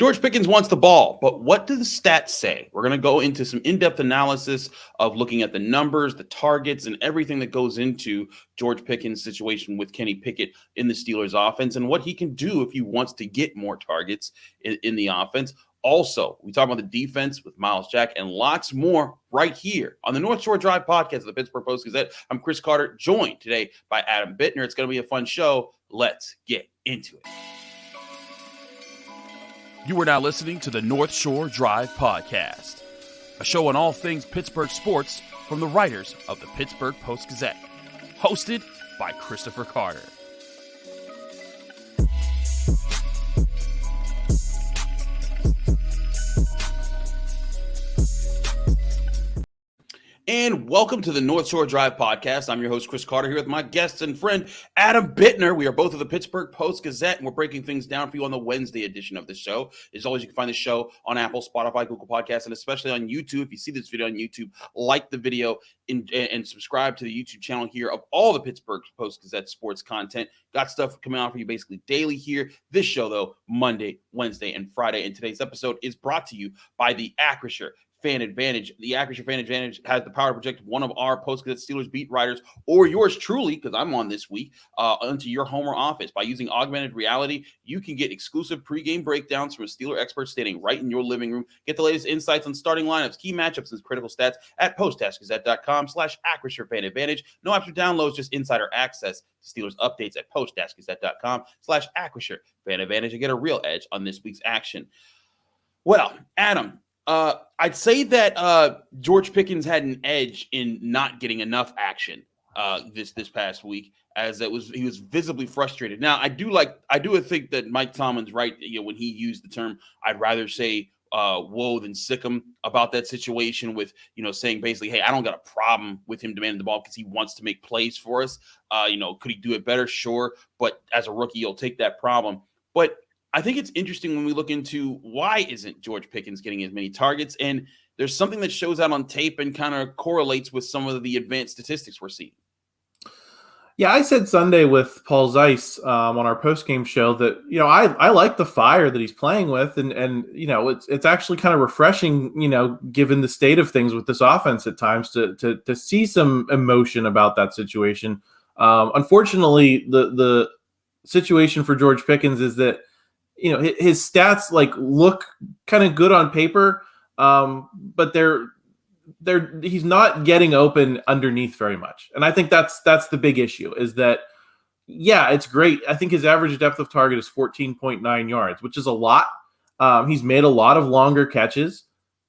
George Pickens wants the ball, but what do the stats say? We're going to go into some in-depth analysis of looking at the numbers, the targets, and everything that goes into George Pickens' situation with Kenny Pickett in the Steelers offense and what he can do if he wants to get more targets in the offense. Also, we talk about the defense with Myles Jack and lots more right here on the North Shore Drive podcast of the Pittsburgh Post-Gazette. I'm Chris Carter, joined today by Adam Bittner. It's going to be a fun show. Let's get into it. You are now listening to the North Shore Drive Podcast, a show on all things Pittsburgh sports from the writers of the Pittsburgh Post-Gazette, hosted by Christipher Carter. And welcome to the North Shore Drive Podcast. I'm your host, Chris Carter, here with my guest and friend, Adam Bittner. We are both of the Pittsburgh Post-Gazette, and we're breaking things down for you on the Wednesday edition of the show. As always, you can find the show on Apple, Spotify, Google Podcasts, and especially on YouTube. If you see this video on YouTube, like the video and subscribe to the YouTube channel here of all the Pittsburgh Post-Gazette sports content. Got stuff coming out for you basically daily here. This show, though, Monday, Wednesday, and Friday. And today's episode is brought to you by the Acrisure Fan Advantage. The Acrisure Fan Advantage has the power to project one of our Post-Gazette Steelers beat writers, or yours truly, because I'm on this week, onto your home or office. By using augmented reality, you can get exclusive pregame breakdowns from a Steeler expert standing right in your living room. Get the latest insights on starting lineups, key matchups, and critical stats at post-gazette.com/Acrisure Fan Advantage. No apps or downloads, just insider access to Steelers updates at post-gazette.com/Acrisure Fan Advantage and get a real edge on this week's action. Well, Adam, I'd say that George Pickens had an edge in not getting enough action this past week, as he was visibly frustrated. Now, I do think that Mike Tomlin's right. When he used the term, I'd rather say whoa than sick him about that situation with saying basically, hey, I don't got a problem with him demanding the ball because he wants to make plays for us. Could he do it better? Sure, but as a rookie, you'll take that problem. But I think it's interesting when we look into why isn't George Pickens getting as many targets, and there's something that shows out on tape and kind of correlates with some of the advanced statistics we're seeing. Yeah, I said Sunday with Paul Zeiss on our post-game show that I like the fire that he's playing with, and it's actually kind of refreshing, given the state of things with this offense at times to see some emotion about that situation. Unfortunately, the situation for George Pickens is that his stats look kind of good on paper, but he's not getting open underneath very much. And I think that's the big issue is that, yeah, it's great. I think his average depth of target is 14.9 yards, which is a lot. He's made a lot of longer catches.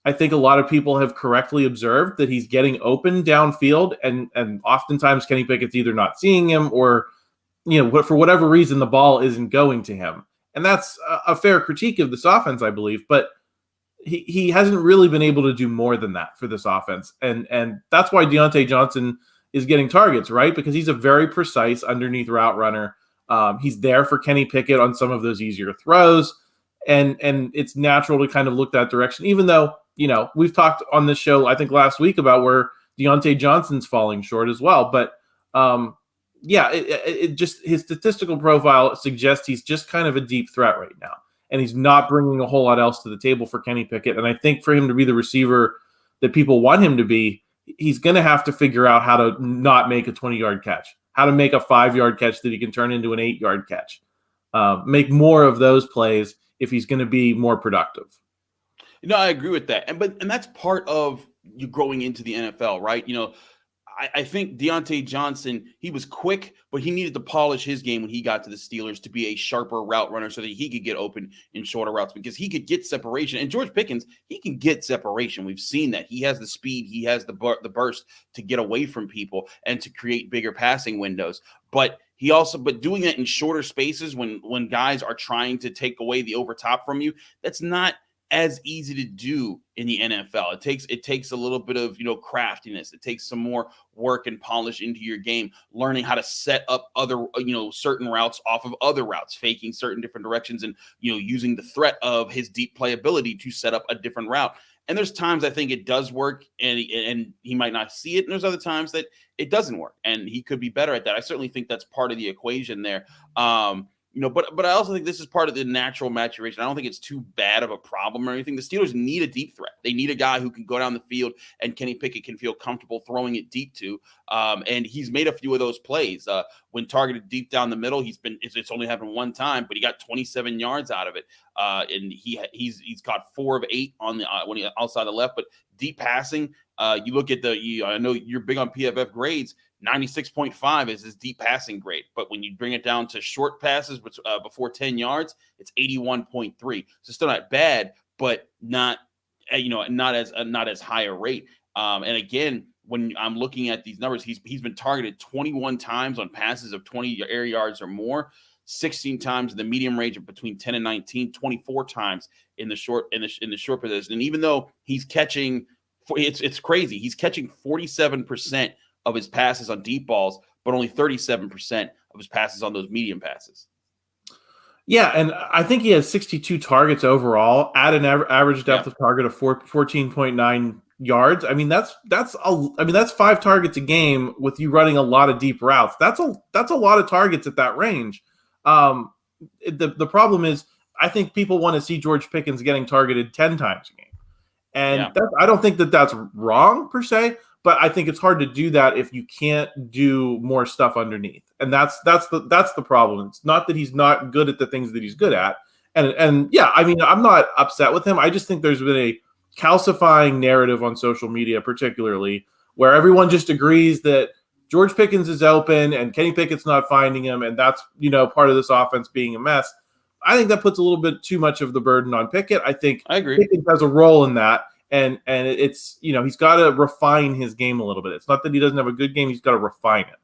I think a lot of people have correctly observed that he's getting open downfield, and oftentimes Kenny Pickett's either not seeing him or, for whatever reason, the ball isn't going to him. And that's a fair critique of this offense, I believe, but he hasn't really been able to do more than that for this offense. And that's why Diontae Johnson is getting targets, right? Because he's a very precise underneath route runner. He's there for Kenny Pickett on some of those easier throws. And it's natural to kind of look that direction, even though, we've talked on this show, I think last week, about where Diontae Johnson's falling short as well. But, it just, his statistical profile suggests he's just kind of a deep threat right now, and he's not bringing a whole lot else to the table for Kenny Pickett. And I think for him to be the receiver that people want him to be, he's going to have to figure out how to not make a 20-yard catch, how to make a 5-yard catch that he can turn into an 8-yard catch, make more of those plays if he's going to be more productive. I agree with that. And that's part of you growing into the NFL, right? I think Diontae Johnson, he was quick, but he needed to polish his game when he got to the Steelers to be a sharper route runner so that he could get open in shorter routes because he could get separation. And George Pickens, he can get separation. We've seen that. He has the speed. He has the burst to get away from people and to create bigger passing windows. But doing that in shorter spaces when guys are trying to take away the overtop from you, that's not as easy to do in the NFL. It takes a little bit of, craftiness. It takes some more work and polish into your game, learning how to set up other, certain routes off of other routes, faking certain different directions and, using the threat of his deep playability to set up a different route. And there's times I think it does work and he might not see it. And there's other times that it doesn't work and he could be better at that. I certainly think that's part of the equation there. But I also think this is part of the natural maturation. I don't think it's too bad of a problem or anything. The Steelers need a deep threat. They need a guy who can go down the field and Kenny Pickett can feel comfortable throwing it deep to. And he's made a few of those plays. When targeted deep down the middle, it's only happened one time, but he got 27 yards out of it. And he's caught 4 of 8 on the when he outside the left. But deep passing, you look at I know you're big on PFF grades. 96.5 is his deep passing grade, but when you bring it down to short passes before 10 yards, it's 81.3. So still not bad, but not as high a rate. And again, when I'm looking at these numbers, he's been targeted 21 times on passes of 20 air yards or more, 16 times in the medium range of between 10 and 19, 24 times in the short position. And even though he's catching, it's crazy. He's catching 47% of his passes on deep balls, but only 37% of his passes on those medium passes. Yeah, and I think he has 62 targets overall at an average depth of target of 14.9 yards. I mean, that's 5 targets a game with you running a lot of deep routes. That's a lot of targets at that range. The problem is, I think people want to see George Pickens getting targeted 10 times a game, and I don't think that's wrong per se. But I think it's hard to do that if you can't do more stuff underneath, and that's the problem. It's not that he's not good at the things that he's good at, and yeah, I mean, I'm not upset with him. I just think there's been a calcifying narrative on social media, particularly where everyone just agrees that George Pickens is open and Kenny Pickett's not finding him, and that's part of this offense being a mess. I think that puts a little bit too much of the burden on Pickett. I agree. Pickett has a role in that. And it's, he's got to refine his game a little bit. It's not that he doesn't have a good game. He's got to refine it.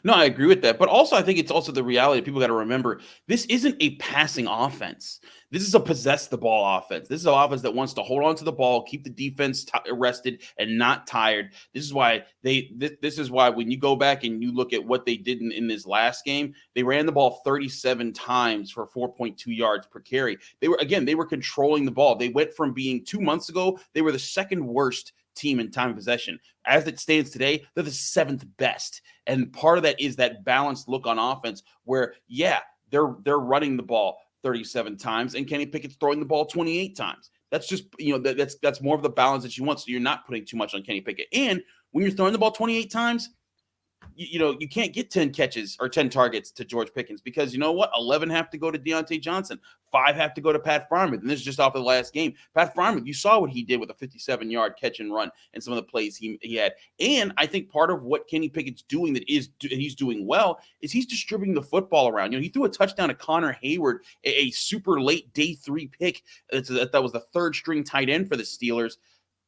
No, I agree with that. But also, I think it's also the reality people got to remember. This isn't a passing offense. This is a possess the ball offense. This is an offense that wants to hold on to the ball, keep the defense rested and not tired. This is why this is why when you go back and you look at what they did in this last game, they ran the ball 37 times for 4.2 yards per carry. They were controlling the ball. They went from being 2 months ago, they were the second worst team in time of possession. As it stands today, they're the 7th best. And part of that is that balanced look on offense where, they're running the ball 37 times and Kenny Pickett's throwing the ball 28 times. That's just, that's more of the balance that you want. So you're not putting too much on Kenny Pickett. And when you're throwing the ball 28 times, you can't get 10 catches or 10 targets to George Pickens because you know what? 11 have to go to Damonte Johnson. 5 have to go to Pat Freiermuth. And this is just off of the last game. Pat Freiermuth, you saw what he did with a 57-yard catch and run and some of the plays he had. And I think part of what Kenny Pickett's doing he's doing well is he's distributing the football around. He threw a touchdown to Connor Hayward, a super late day 3 pick. That was the 3rd string tight end for the Steelers.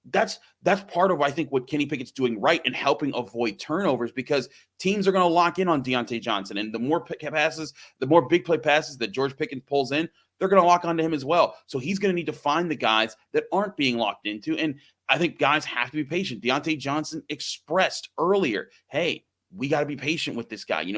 That's part of, I think, what Kenny Pickett's doing right and helping avoid turnovers because teams are going to lock in on Damonte Johnson. And the more big play passes that George Pickens pulls in, they're going to lock onto him as well. So he's going to need to find the guys that aren't being locked into. And I think guys have to be patient. Damonte Johnson expressed earlier, hey, we got to be patient with this guy. We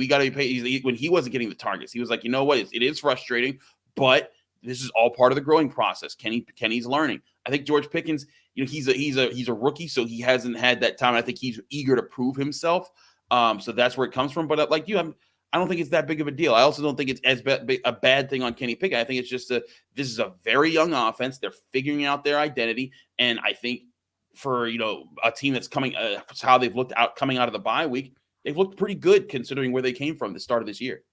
got to be patient. When he wasn't getting the targets, he was like, you know what? It is frustrating, but this is all part of the growing process. Kenny's learning. I think George Pickens, he's a rookie, so he hasn't had that time. I think he's eager to prove himself. So that's where it comes from. But like you, I don't think it's that big of a deal. I also don't think it's as a bad thing on Kenny Pickett. I think it's just this is a very young offense. They're figuring out their identity, and I think for a team that's coming, how they've looked out coming out of the bye week, they've looked pretty good considering where they came from the start of this year.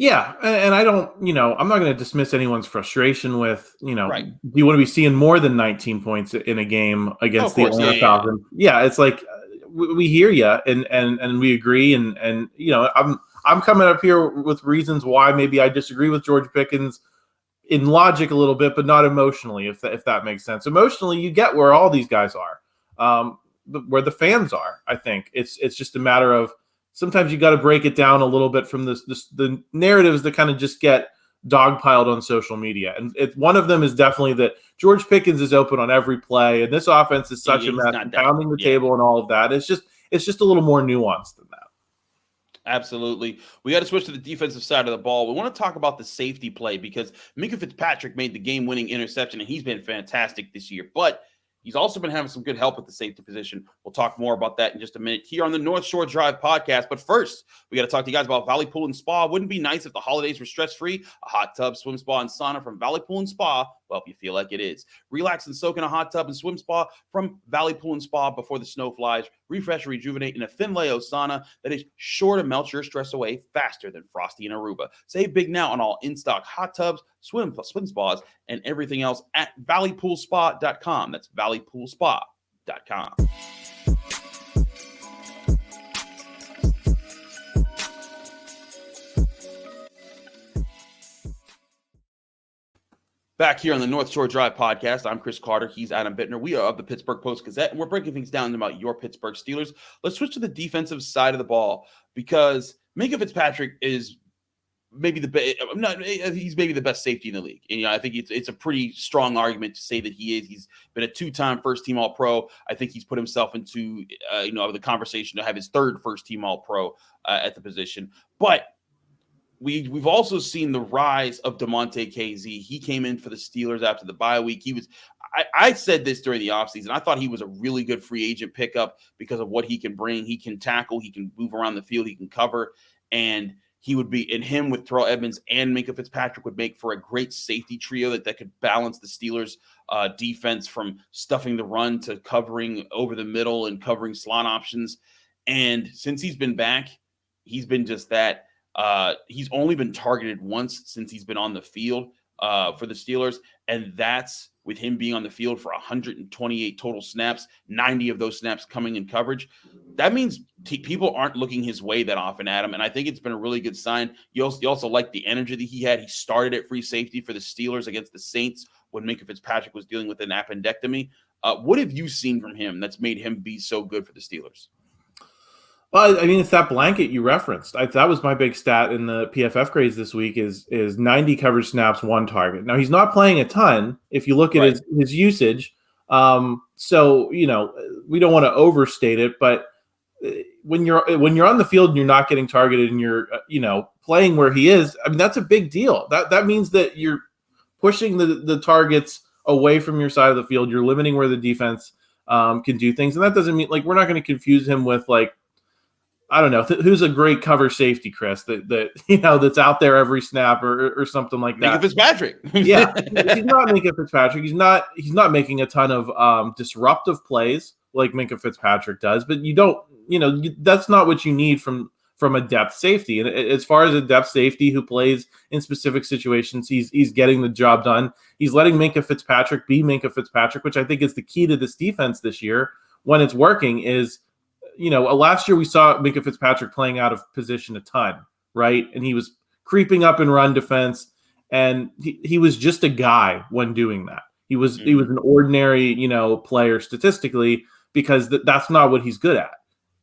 Yeah, and I don't, I'm not going to dismiss anyone's frustration with, right. Do you want to be seeing more than 19 points in a game against the Atlanta Falcons? Yeah, it's like we hear you and we agree, and I'm coming up here with reasons why maybe I disagree with George Pickens in logic a little bit, but not emotionally, if that makes sense. Emotionally, you get where all these guys are, where the fans are. I think it's just a matter of. Sometimes you got to break it down a little bit from the narratives that kind of just get dogpiled on social media. And one of them is definitely that George Pickens is open on every play, and this offense is such a mess, pounding the table and all of that. It's just a little more nuanced than that. Absolutely. We got to switch to the defensive side of the ball. We want to talk about the safety play because Minkah Fitzpatrick made the game-winning interception, and he's been fantastic this year. But He's also been having some good help at the safety position. We'll talk more about that in just a minute here on the North Shore Drive podcast. But first, we got to talk to you guys about Valley Pool and Spa. Wouldn't it be nice if the holidays were stress-free? A hot tub, swim spa, and sauna from Valley Pool and Spa will help you feel like it is. Relax and soak in a hot tub and swim spa from Valley Pool and Spa before the snow flies. Refresh and rejuvenate in a Finlay sauna that is sure to melt your stress away faster than Frosty in Aruba. Save big now on all in-stock hot tubs, swim spas, and everything else at valleypoolspa.com. That's valleypoolspa.com. Back here on the North Shore Drive podcast, I'm Chris Carter. He's Adam Bittner. We are of the Pittsburgh Post-Gazette, and we're breaking things down about your Pittsburgh Steelers. Let's switch to the defensive side of the ball because Minkah Fitzpatrick is maybe he's maybe the best safety in the league. And I think it's a pretty strong argument to say that he is. He's been a two-time first-team All-Pro. I think he's put himself into the conversation to have his third first-team All-Pro at the position. But we've also seen the rise of Damonte Kazee. He came in for the Steelers after the bye week. I said this during the offseason. I thought he was a really good free agent pickup because of what he can bring. He can tackle, he can move around the field, he can cover, and he would be in him with Terrell Edmunds and Minkah Fitzpatrick would make for a great safety trio that could balance the Steelers' defense from stuffing the run to covering over the middle and covering slot options. And since he's been back, he's been just that. He's only been targeted once since he's been on the field for the Steelers, and that's with him being on the field for 128 total snaps, 90 of those snaps coming in coverage. That means people aren't looking his way that often, Adam, and I think it's been a really good sign. You also like the energy that he had. He started at free safety for the Steelers against the Saints when Minkah Fitzpatrick was dealing with an appendectomy. What have you seen from him that's made him be so good for the Steelers? Well, I mean, it's that blanket you referenced. That was my big stat in the PFF grades this week is 90 coverage snaps, one target. Now, he's not playing a ton if you look at his usage. So, we don't want to overstate it, but when you're on the field and you're not getting targeted and you're, playing where he is, I mean, that's a big deal. That means that you're pushing the targets away from your side of the field. You're limiting where the defense can do things. And that doesn't mean we're not going to confuse him with I don't know who's a great cover safety, Chris. That's out there every snap or something like that. Minkah Fitzpatrick. Yeah, he's not Minkah Fitzpatrick. He's not making a ton of disruptive plays like Minkah Fitzpatrick does. But you don't, that's not what you need from a depth safety. And as far as a depth safety who plays in specific situations, he's getting the job done. He's letting Minkah Fitzpatrick be Minkah Fitzpatrick, which I think is the key to this defense this year when it's working. Is last year we saw Minkah Fitzpatrick playing out of position a ton, right? And he was creeping up in run defense, and he was just a guy when doing that. He was an ordinary, player statistically because that's not what he's good at.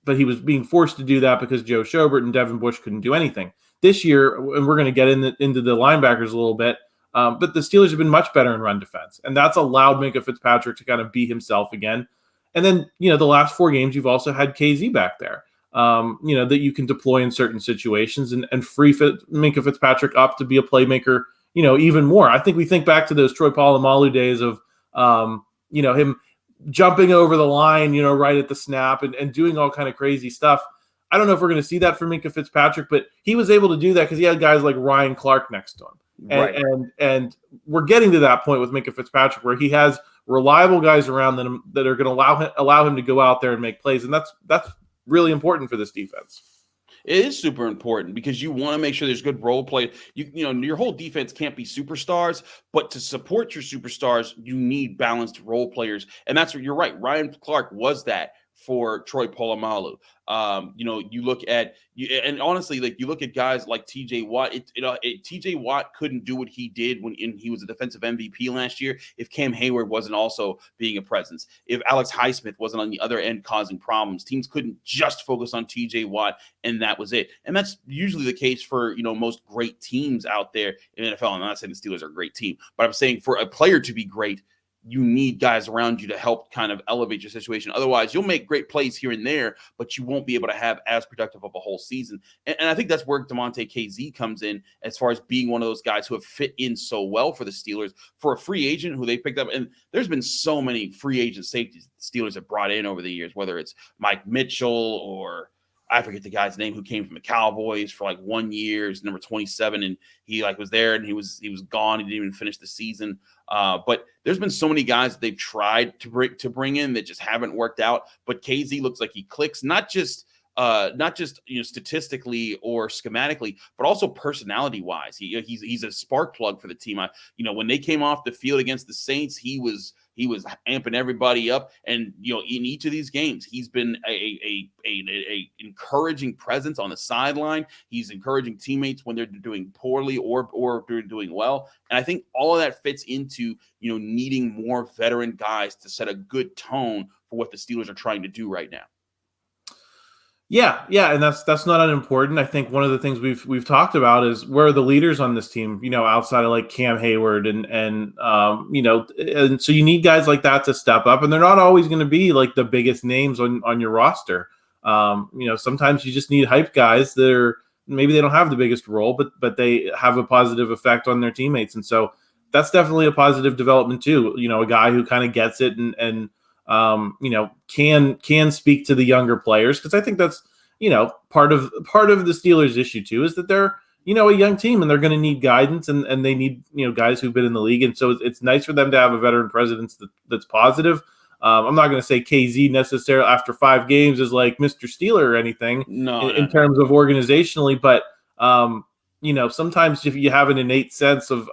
But he was being forced to do that because Joe Schobert and Devin Bush couldn't do anything. This year, and we're going to get into the linebackers a little bit, but the Steelers have been much better in run defense, and that's allowed Minkah Fitzpatrick to kind of be himself again. And then, the last 4 games, you've also had Kazee back there, that you can deploy in certain situations and free Minkah Fitzpatrick up to be a playmaker, even more. I think we think back to those Troy Polamalu days of, him jumping over the line, right at the snap and doing all kind of crazy stuff. I don't know if we're going to see that from Minkah Fitzpatrick, but he was able to do that because he had guys like Ryan Clark next to him. Right. And we're getting to that point with Minkah Fitzpatrick where he has reliable guys around them that are going to allow him to go out there and make plays. And that's really important for this defense. It is super important because you want to make sure there's good role play. Your whole defense can't be superstars, but to support your superstars, you need balanced role players. And that's what you're right. Ryan Clark was that for Troy Polamalu. You look at and honestly, you look at guys like TJ Watt. TJ Watt couldn't do what he did when he was a defensive MVP last year if Cam Hayward wasn't also being a presence. If Alex Highsmith wasn't on the other end causing problems, teams couldn't just focus on TJ Watt and that was it. And that's usually the case for most great teams out there in the NFL. I'm not saying the Steelers are a great team, but I'm saying for a player to be great, you need guys around you to help kind of elevate your situation. Otherwise, you'll make great plays here and there, but you won't be able to have as productive of a whole season. And I think that's where Damonte Kazee comes in as far as being one of those guys who have fit in so well for the Steelers. For a free agent who they picked up, and there's been so many free agent safeties the Steelers have brought in over the years, whether it's Mike Mitchell or I forget the guy's name who came from the Cowboys for like 1 year, is number 27, and he like was there and he was gone. He didn't even finish the season. But there's been so many guys that they've tried to bring in that just haven't worked out. But Kazee looks like he clicks, not just statistically or schematically, but also personality wise. He's a spark plug for the team. When they came off the field against the Saints, he was amping everybody up, and in each of these games, he's been a encouraging presence on the sideline. He's encouraging teammates when they're doing poorly or they're doing well, and I think all of that fits into needing more veteran guys to set a good tone for what the Steelers are trying to do right now. Yeah, and that's not unimportant. I think one of the things we've talked about is where are the leaders on this team, outside of like Cam Hayward and so you need guys like that to step up, and they're not always going to be like the biggest names on your roster. Sometimes you just need hype guys that maybe they don't have the biggest role, but they have a positive effect on their teammates, and so that's definitely a positive development too. A guy who kind of gets it and can speak to the younger players, because I think that's part of the Steelers' issue too, is that they're a young team and they're going to need guidance and they need guys who've been in the league, and so it's nice for them to have a veteran presence that's positive. I'm not going to say Kazee necessarily after 5 games is like Mr. Steeler or anything in terms of organizationally, but sometimes if you have an innate sense of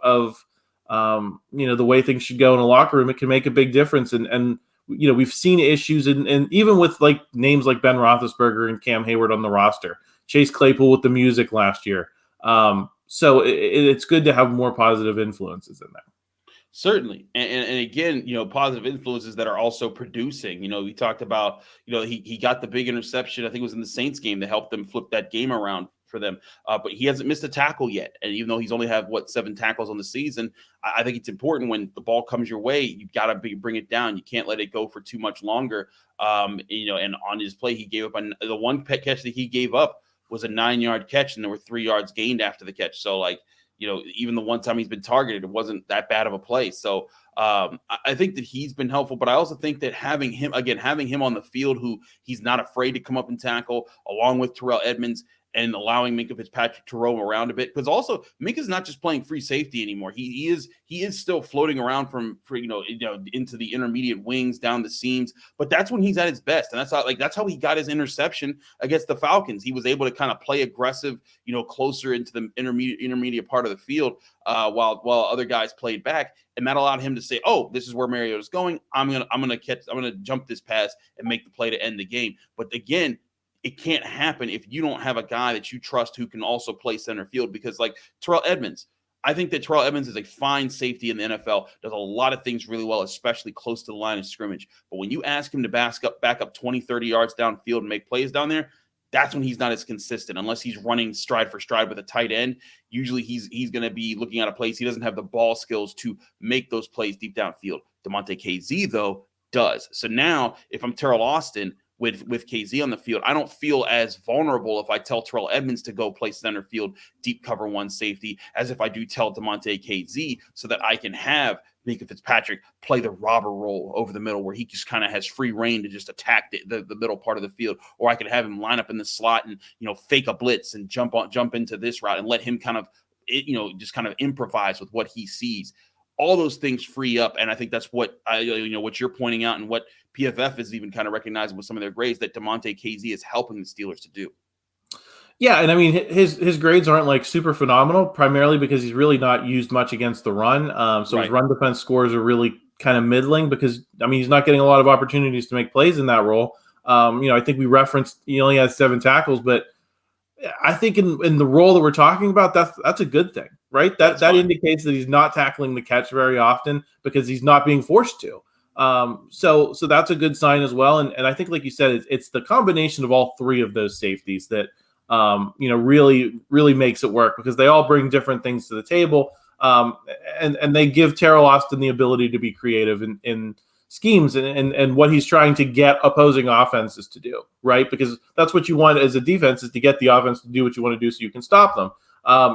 the way things should go in a locker room, it can make a big difference. And we've seen issues and even with like names like Ben Roethlisberger and Cam Hayward on the roster, Chase Claypool with the music last year. So it's good to have more positive influences in there. Certainly. And again, positive influences that are also producing. We talked about, he got the big interception. I think it was in the Saints game that helped them flip that game around for them. But he hasn't missed a tackle yet. And even though he's only had 7 tackles on the season, I think it's important when the ball comes your way, you've got to bring it down. You can't let it go for too much longer. And on his play, he gave up the one catch that he gave up was a 9-yard catch, and there were 3 yards gained after the catch. So even the one time he's been targeted, it wasn't that bad of a play. So I think that he's been helpful, but I also think that having him on the field, who he's not afraid to come up and tackle, along with Terrell Edmunds, and allowing Minkah Fitzpatrick to roam around a bit, because also Minkah's not just playing free safety anymore. He is still floating around into the intermediate wings, down the seams, but that's when he's at his best, and that's how he got his interception against the Falcons. He was able to kind of play aggressive, closer into the intermediate part of the field, while other guys played back, and that allowed him to say, "Oh, this is where Mariota's going. I'm gonna jump this pass and make the play to end the game." But again, it can't happen if you don't have a guy that you trust who can also play center field, because like Terrell Edmunds, I think that Terrell Edmunds is a fine safety in the NFL, does a lot of things really well, especially close to the line of scrimmage. But when you ask him to back up 20, 30 yards downfield and make plays down there, that's when he's not as consistent, unless he's running stride for stride with a tight end. Usually he's going to be looking at a place. He doesn't have the ball skills to make those plays deep downfield. Damonte Kazee, though, does. So now if I'm Terrell Austin, with Kazee on the field, I don't feel as vulnerable if I tell Terrell Edmunds to go play center field, deep cover 1 safety, as if I do tell Damonte Kazee, so that I can have Minkah Fitzpatrick play the robber role over the middle, where he just kind of has free reign to just attack the middle part of the field, or I could have him line up in the slot and fake a blitz and jump into this route and let him kind of just kind of improvise with what he sees. All those things free up, and I think that's what what you're pointing out, and what PFF is even kind of recognizing with some of their grades, that Damonte Kazee is helping the Steelers to do. Yeah, and I mean his grades aren't like super phenomenal, primarily because he's really not used much against the run. So right. His run defense scores are really kind of middling, because he's not getting a lot of opportunities to make plays in that role. I think we referenced he only has 7 tackles, but I think in the role that we're talking about, that's a good thing, right? That indicates that he's not tackling the catch very often because he's not being forced to. So that's a good sign as well. And I think, like you said, it's the combination of all 3 of those safeties that really makes it work, because they all bring different things to the table. And they give Terrell Austin the ability to be creative in schemes and what he's trying to get opposing offenses to do, right? Because that's what you want as a defense, is to get the offense to do what you want to do so you can stop them.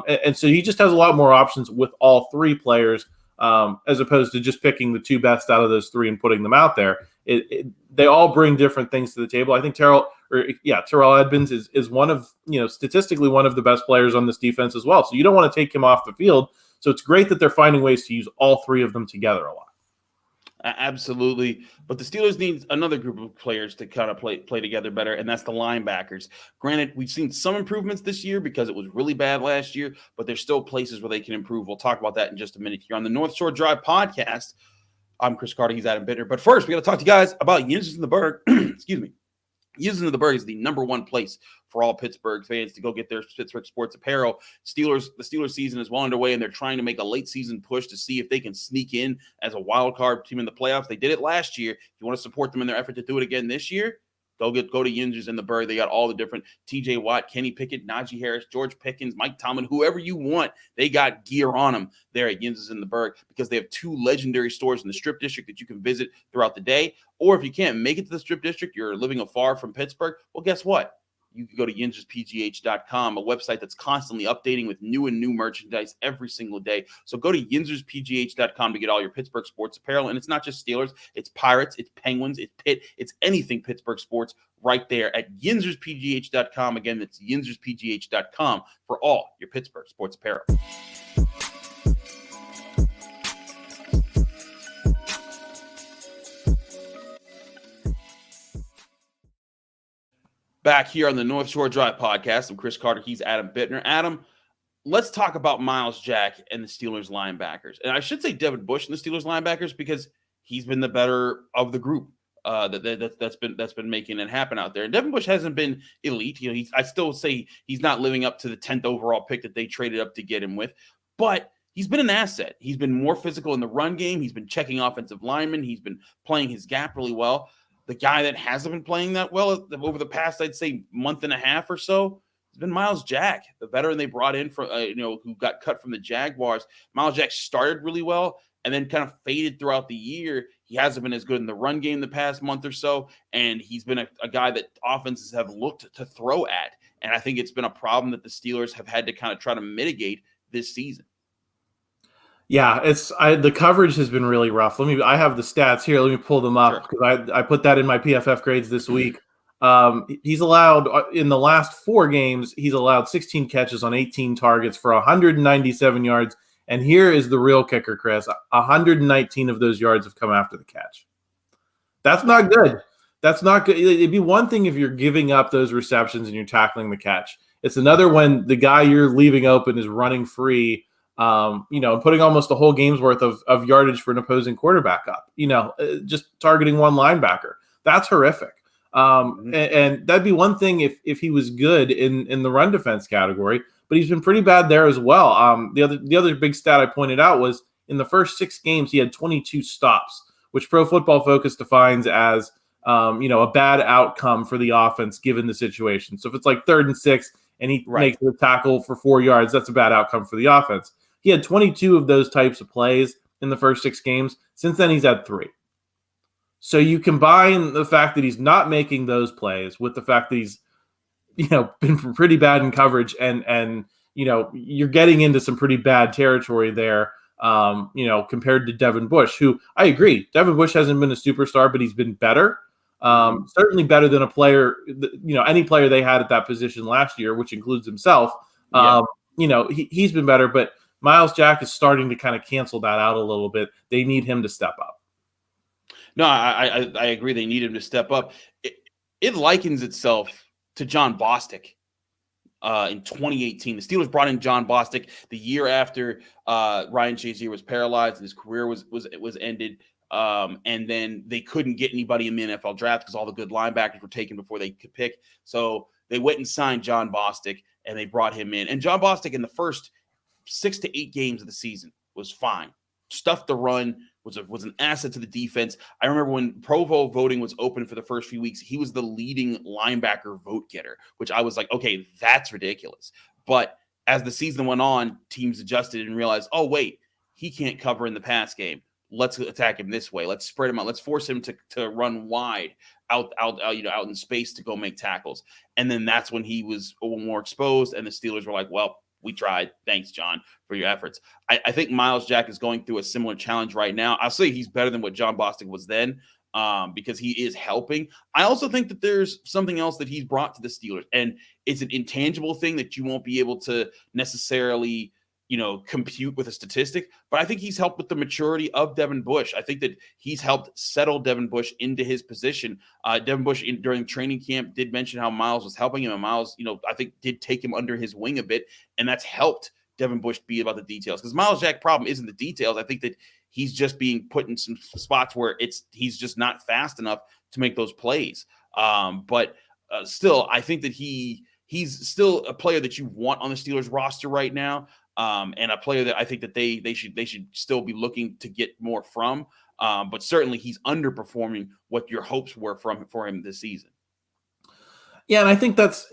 And so he just has a lot more options with all three players, as opposed to just picking the two best out of those three and putting them out there. They all bring different things to the table. I think Terrell Edmonds is one of, statistically one of the best players on this defense as well. So you don't want to take him off the field. So it's great that they're finding ways to use all three of them together a lot. Absolutely. But the Steelers need another group of players to kind of play together better, and that's the linebackers. Granted, we've seen some improvements this year because it was really bad last year, but there's still places where they can improve. We'll talk about that in just a minute here on the North Shore Drive podcast. I'm Chris Carter. He's Adam Bittner. But first, we got to talk to you guys about Yinzers in the Berg. Excuse me. Yinzers in the Berg is the number one place for all Pittsburgh fans to go get their Pittsburgh sports apparel. The Steelers season is well underway, and they're trying to make a late season push to see if they can sneak in as a wild card team in the playoffs. They did it last year. If you want to support them in their effort to do it again this year, go to Yinzers in the Berg. They got all the different TJ Watt, Kenny Pickett, Najee Harris, George Pickens, Mike Tomlin, whoever you want. They got gear on them there at Yinzers in the Berg because they have two legendary stores in the Strip District that you can visit throughout the day. Or if you can't make it to the Strip District, you're living afar from Pittsburgh, well, guess what? You can go to yinzerspgh.com, a website that's constantly updating with new merchandise every single day. So go to yinzerspgh.com to get all your Pittsburgh sports apparel. And it's not just Steelers, it's Pirates, it's Penguins, it's Pitt, it's anything Pittsburgh sports right there at yinzerspgh.com. Again, that's yinzerspgh.com for all your Pittsburgh sports apparel. Back here on the North Shore Drive podcast, I'm Chris Carter. He's Adam Bittner. Adam, let's talk about Myles Jack and the Steelers linebackers. And I should say Devin Bush and the Steelers linebackers because he's been the better of the group that's been making it happen out there. And Devin Bush hasn't been elite. I still say he's not living up to the 10th overall pick that they traded up to get him with. But he's been an asset. He's been more physical in the run game. He's been checking offensive linemen. He's been playing his gap really well. The guy that hasn't been playing that well over the past, I'd say, month and a half or so has been Myles Jack, the veteran they brought in from, who got cut from the Jaguars. Myles Jack started really well and then kind of faded throughout the year. He hasn't been as good in the run game the past month or so, and he's been a guy that offenses have looked to throw at. And I think it's been a problem that the Steelers have had to kind of try to mitigate this season. Yeah, the coverage has been really rough. I have the stats here. Let me pull them up because I put that in my PFF grades this week. He's allowed in the last 4 games, he's allowed 16 catches on 18 targets for 197 yards. And here is the real kicker, Chris. 119 of those yards have come after the catch. That's not good. That's not good. It'd be one thing if you're giving up those receptions and you're tackling the catch. It's another when the guy you're leaving open is running free, putting almost a whole game's worth of yardage for an opposing quarterback up, just targeting one linebacker. That's horrific. And that'd be one thing if he was good in the run defense category, but he's been pretty bad there as well. The other big stat I pointed out was in the first 6 games, he had 22 stops, which Pro Football Focus defines as, a bad outcome for the offense given the situation. So if it's like 3rd and 6 and he makes the tackle for 4 yards, that's a bad outcome for the offense. He had 22 of those types of plays in the first 6 games. Since then, he's had 3. So you combine the fact that he's not making those plays with the fact that he's, been pretty bad in coverage and you're getting into some pretty bad territory there, compared to Devin Bush, who I agree, Devin Bush hasn't been a superstar, but he's been better. Certainly better than a player, any player they had at that position last year, which includes himself. He's been better, but Myles Jack is starting to kind of cancel that out a little bit. They need him to step up. No, I agree. They need him to step up. It likens itself to John Bostic in 2018. The Steelers brought in John Bostic the year after Ryan Shazier was paralyzed and his career was ended. And then they couldn't get anybody in the NFL draft because all the good linebackers were taken before they could pick. So they went and signed John Bostic, and they brought him in. And John Bostic in the first 6 to 8 games of the season was fine. Stuffed the run, was an asset to the defense. I remember when Pro Bowl voting was open for the first few weeks, he was the leading linebacker vote getter, which I was like, okay, that's ridiculous. But as the season went on, teams adjusted and realized, oh, wait, he can't cover in the pass game. Let's attack him this way. Let's spread him out. Let's force him to run wide out in space to go make tackles. And then that's when he was a little more exposed, and the Steelers were like, well, we tried. Thanks, John, for your efforts. I think Myles Jack is going through a similar challenge right now. I'll say he's better than what John Bostic was then, because he is helping. I also think that there's something else that he's brought to the Steelers, and it's an intangible thing that you won't be able to necessarily compute with a statistic, but I think he's helped with the maturity of Devin Bush. I think that he's helped settle Devin Bush into his position. Devin Bush during training camp did mention how Myles was helping him, and Myles, I think did take him under his wing a bit, and that's helped Devin Bush be about the details. Because Myles Jack's problem isn't the details. I think that he's just being put in some spots where he's just not fast enough to make those plays. But still, I think that he's still a player that you want on the Steelers roster right now. And a player that I think that they should still be looking to get more from. But certainly he's underperforming what your hopes were for him this season. Yeah, and I think that's,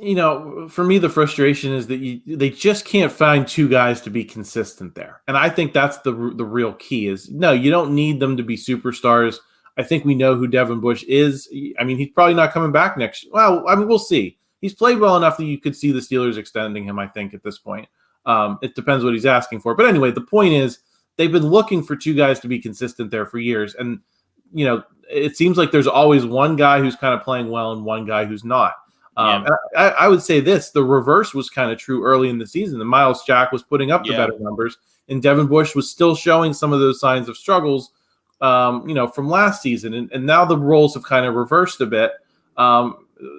for me, the frustration is that they just can't find two guys to be consistent there. And I think that's the real key is, no, you don't need them to be superstars. I think we know who Devin Bush is. I mean, he's probably not coming back next. Well, I mean, we'll see. He's played well enough that you could see the Steelers extending him, I think, at this point. It depends what he's asking for. But anyway, the point is they've been looking for two guys to be consistent there for years. And, it seems like there's always one guy who's kind of playing well and one guy who's not. And I would say the reverse was kind of true early in the season. The Myles Jack was putting up the better numbers, and Devin Bush was still showing some of those signs of struggles, from last season. And now the roles have kind of reversed a bit.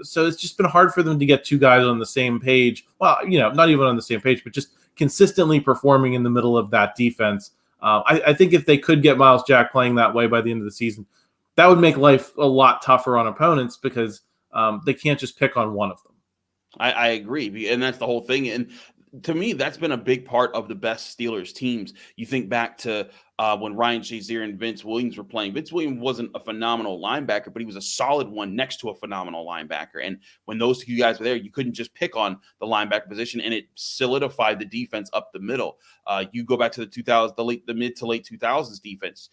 So it's just been hard for them to get two guys on the same page. Well, not even on the same page, but just consistently performing in the middle of that defense. I think if they could get Myles Jack playing that way by the end of the season, that would make life a lot tougher on opponents because they can't just pick on one of them. I agree. And that's the whole thing. And to me, that's been a big part of the best Steelers teams. You think back to when Ryan Shazier and Vince Williams were playing. Vince Williams wasn't a phenomenal linebacker, but he was a solid one next to a phenomenal linebacker. And when those two guys were there, you couldn't just pick on the linebacker position, and it solidified the defense up the middle. You go back to the mid to late 2000s defense.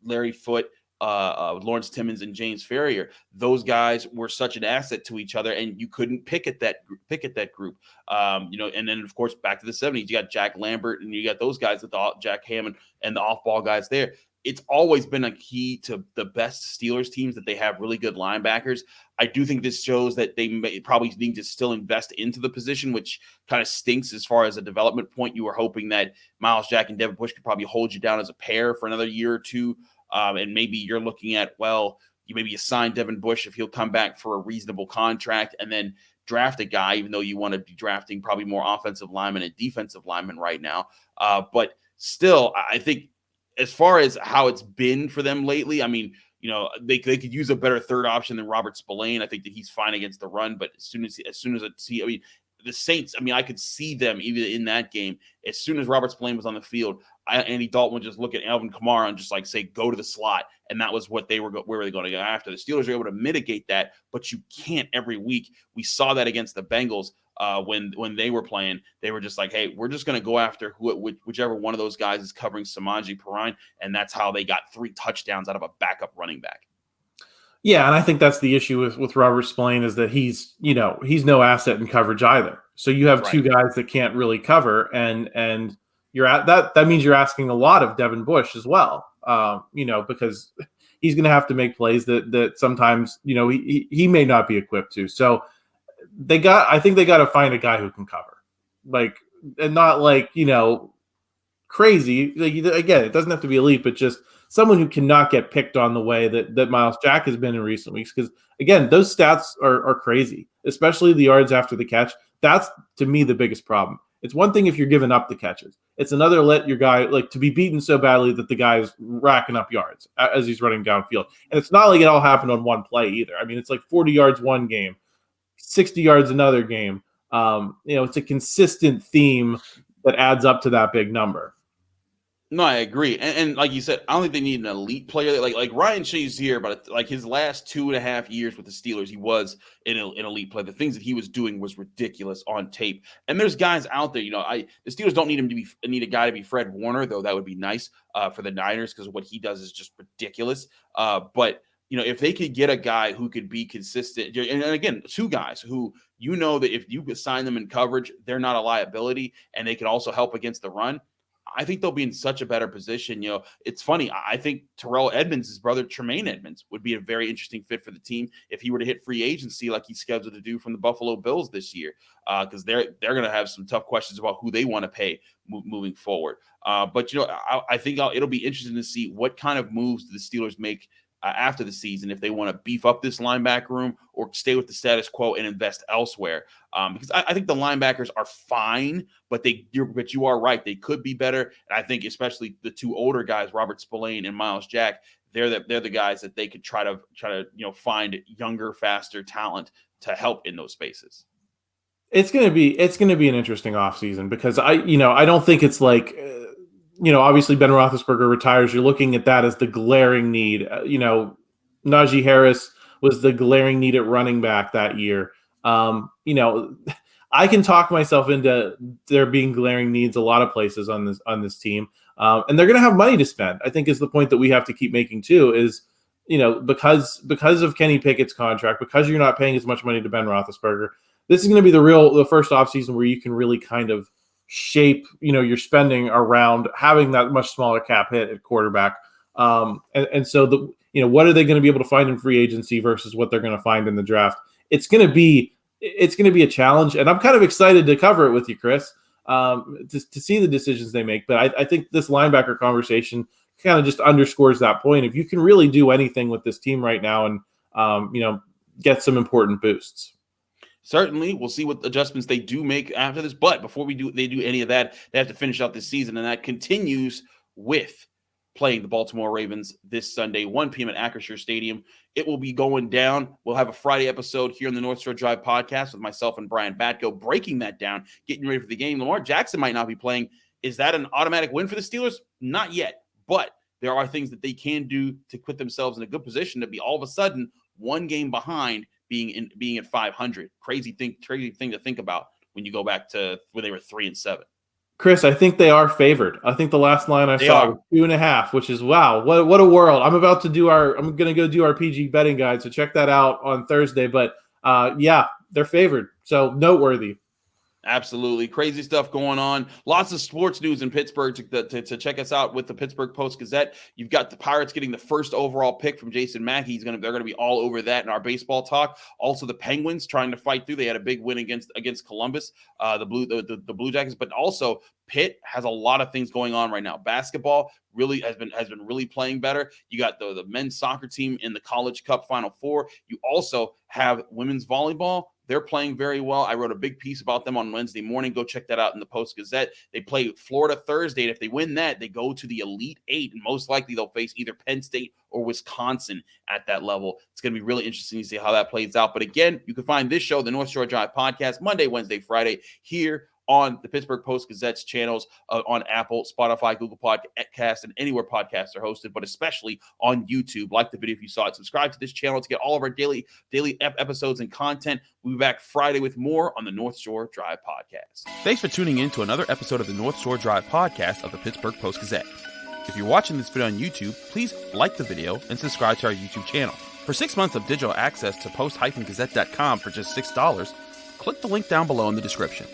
Larry Foote, Lawrence Timmons, and James Ferrier. Those guys were such an asset to each other, and you couldn't pick at that group. And then of course back to the 70s, you got Jack Lambert, and you got those guys with Jack Hammond and the off-ball guys there. It's always been a key to the best Steelers teams that they have really good linebackers. I do think this shows that they may probably need to still invest into the position, which kind of stinks as far as a development point. You were hoping that Myles Jack and Devin Bush could probably hold you down as a pair for another year or two. And maybe you're looking at, you sign Devin Bush if he'll come back for a reasonable contract, and then draft a guy, even though you want to be drafting probably more offensive linemen and defensive linemen right now. But still, I think as far as how it's been for them lately, I mean, they could use a better third option than Robert Spillane. I think that he's fine against the run, but as soon as the Saints, I could see them even in that game. As soon as Robert Spillane was on the field, Andy Dalton would just look at Alvin Kamara and just say, go to the slot. And that was what where were they going to go after. The Steelers were able to mitigate that, but you can't every week. We saw that against the Bengals when they were playing. They were just like, hey, we're just going to go after whichever one of those guys is covering Samaje Perine. And that's how they got 3 touchdowns out of a backup running back. Yeah, and I think that's the issue with Robert Spillane is that he's no asset in coverage either. So you have two guys that can't really cover, and you're at that means you're asking a lot of Devin Bush as well. Because he's going to have to make plays that sometimes he may not be equipped to. So I think they got to find a guy who can cover, and not crazy. Again, it doesn't have to be elite, but just someone who cannot get picked on the way that Myles Jack has been in recent weeks. Because, again, those stats are crazy, especially the yards after the catch. That's, to me, the biggest problem. It's one thing if you're giving up the catches. It's another let your guy, to be beaten so badly that the guy is racking up yards as he's running downfield. And it's not like it all happened on one play either. I mean, it's 40 yards one game, 60 yards another game. It's a consistent theme that adds up to that big number. No, I agree, and like you said, I don't think they need an elite player like Ryan Shazier, but like his last 2.5 years with the Steelers, he was an elite player. The things that he was doing was ridiculous on tape. And there's guys out there, the Steelers don't need a guy to be Fred Warner, though that would be nice for the Niners because what he does is just ridiculous. But if they could get a guy who could be consistent, and again, two guys who that if you assign them in coverage, they're not a liability, and they can also help against the run. I think they'll be in such a better position. It's funny. I think Terrell Edmonds, his brother Tremaine Edmonds, would be a very interesting fit for the team if he were to hit free agency like he's scheduled to do from the Buffalo Bills this year, because they're going to have some tough questions about who they want to pay moving forward. But I think it'll be interesting to see what kind of moves the Steelers make after the season, if they want to beef up this linebacker room or stay with the status quo and invest elsewhere. Because I think the linebackers are fine, but you are right. They could be better. And I think especially the two older guys, Robert Spillane and Myles Jack, they're the guys that they could try to find younger, faster talent to help in those spaces. It's going to be an interesting offseason because I don't think it's like obviously Ben Roethlisberger retires. You're looking at that as the glaring need. Najee Harris was the glaring need at running back that year. I can talk myself into there being glaring needs a lot of places on this team. And they're going to have money to spend, I think is the point that we have to keep making too, is, because of Kenny Pickett's contract, because you're not paying as much money to Ben Roethlisberger, this is going to be the first offseason where you can really kind of shape, your spending around having that much smaller cap hit at quarterback. And so what are they going to be able to find in free agency versus what they're going to find in the draft? It's going to be a challenge, and I'm kind of excited to cover it with you, Chris, to see the decisions they make. But I think this linebacker conversation kind of just underscores that point. If you can really do anything with this team right now and, get some important boosts. Certainly, we'll see what adjustments they do make after this. But before they do any of that, they have to finish out this season, and that continues with playing the Baltimore Ravens this Sunday, 1 p.m. at Acrisure Stadium. It will be going down. We'll have a Friday episode here on the North Shore Drive podcast with myself and Brian Batko breaking that down, getting ready for the game. Lamar Jackson might not be playing. Is that an automatic win for the Steelers? Not yet, but there are things that they can do to put themselves in a good position to be all of a sudden one game behind being at 500. Crazy thing to think about when you go back to where they were 3-7. Chris, I think they are favored. I think the last line I saw was 2.5, which is wow. What a world. I'm going to go do our PG betting guide. So check that out on Thursday. But they're favored. So noteworthy. Absolutely. Crazy stuff going on. Lots of sports news in Pittsburgh to check us out with the Pittsburgh Post-Gazette. You've got the Pirates getting the first overall pick from Jason Mackey. They're going to be all over that in our baseball talk. Also, the Penguins trying to fight through. They had a big win against Columbus, the Blue Jackets, but also Pitt has a lot of things going on right now. Basketball really has been really playing better. You got the men's soccer team in the College Cup Final Four. You also have women's volleyball. They're playing very well. I wrote a big piece about them on Wednesday morning. Go check that out in the Post-Gazette. They play Florida Thursday, and if they win that, they go to the Elite Eight, and most likely they'll face either Penn State or Wisconsin at that level. It's going to be really interesting to see how that plays out. But again, you can find this show, the North Shore Drive Podcast, Monday, Wednesday, Friday, here on the Pittsburgh Post-Gazette's channels on Apple, Spotify, Google Podcasts, and anywhere podcasts are hosted, but especially on YouTube. Like the video if you saw it. Subscribe to this channel to get all of our daily episodes and content. We'll be back Friday with more on the North Shore Drive Podcast. Thanks for tuning in to another episode of the North Shore Drive Podcast of the Pittsburgh Post-Gazette. If you're watching this video on YouTube, please like the video and subscribe to our YouTube channel. For 6 months of digital access to post-gazette.com for just $6, click the link down below in the description.